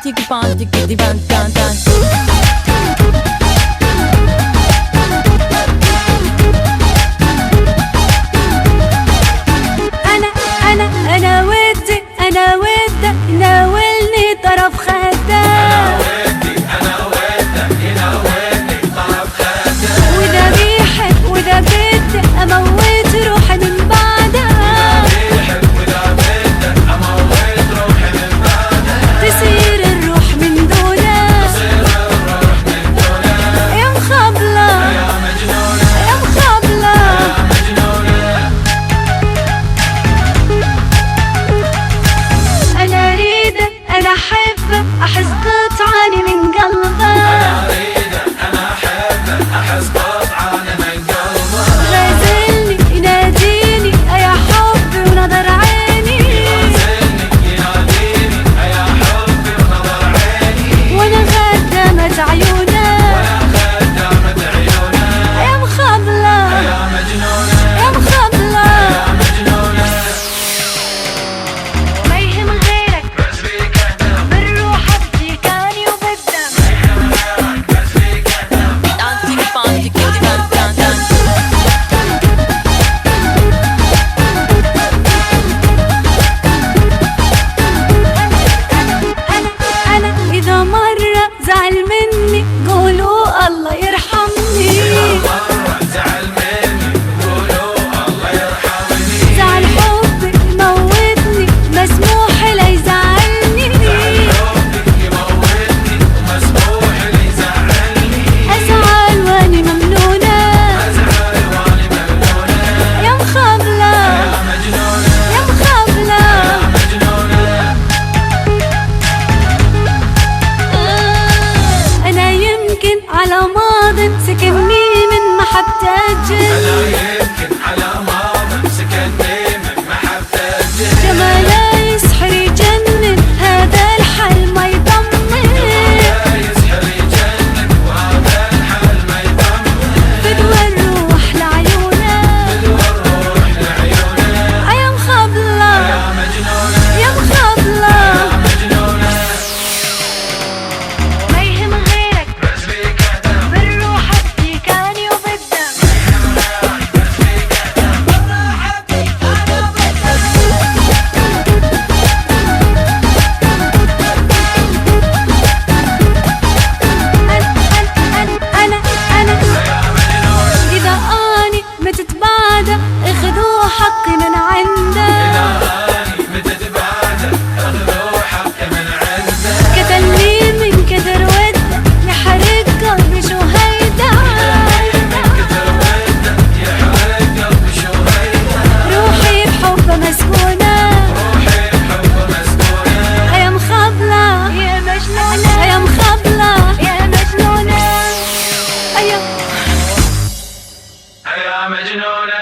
tiki pan tiki di ban tan tan. أنا ودي أنا ودك ناولني طرف خدك. أنا ودك يناولني طرف خدك. وإذا بيحب وإذا بدك أموت روحي من بعدك. وإذا بدك أموت روحي من بعدك. تصير الروح من دونك. تصير الروح من دونك. يا مخبلة يا مجنونة يا مخبلة يا مجنونة. أنا أريدك أنا أحبك أحس قطعاني من قلبك. أنا أريدك أنا أحبك أحس قطعاني من قلبك. غازلني يناديني يا حبي ونظر عيني. غازلني يناديني يا حبي ونظر عيني. وأنا خدامة عيونك. وأنا خدامة عيونك. يا مخبلة يا مجنونة يا مخبلة يا مجنونة. ما يهم غيرك بس فيك أهتم. بالروح بديكاني وبالدم. بس فيك أهتم. أنا إذا مرة زعل مني قولوا الله يرحمني. مرة زعل مني قولوا الله يرحمني. زعل حبك يموتني مسموح لي يزعلني. حبك يموتني ومسموح لي يزعلني. أزعل وأني ممنونة. أزعل وأني ممنونة. يا مخبلة يا مجنونة يا مخبلة يا مجنونة. أنا يمكن على ماض سكني من محبتك. أنا يمكن على ماضي مسكني من محبتك. جماله يسحر يجنن هذا الحل ما يطمن. لا يسحر يجنن وهذا الحال ما يطمن. فدوى الروح لعيونه. بدوى الروح لعيونه. يا مخبلة يا مجنونة يا مخبلة يا مجنونة. ما يهم غيرك بس فيك أهتم. بالروح بديكاني وبالدم. بس فيك أهتم. أنا يا مجنونة. إذا أني متت بعدك اخذوا حقي من عندك. أني متتبادل أخذوا حقي من عندك. قتلني من كثر ودك يحرق قلبي شو هيدا. كثر ودك يحرق قلبي شو هيدا. روحي بحبه مسكونة. روحي بحبه مسكونة. يا مخبلة يا مجنونة يا مخبلة يا مجنونة. أيوه يا مجنونة